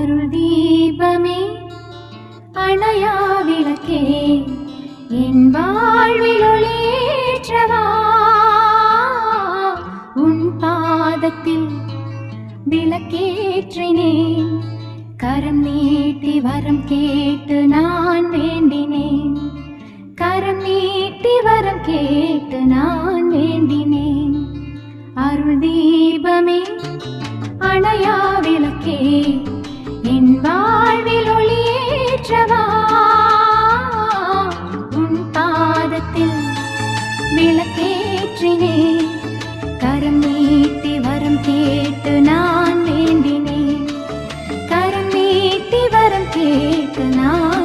அருள் தீபமே அணையா விளக்கே என் வாழ்வில் ஒளியேற்றவா உன் பாதத்தில் விளக்கேற்றினேன் கரம் நீட்டி வரம் கேட்டு நான் வேண்டினேன் கரம் நீட்டி வரம் கேட்டு நான் வேண்டினேன் அருள் தீபமே அணையா விளக்கே என் வாழ்வில் ஒளியேற்றவா உன் பாதத்தில் விளக்கேற்றினேன் கரம் நீட்டி வரம் கேட்டு நான் வேண்டினேன் கரம் நீட்டி வரம் கேட்டு நான்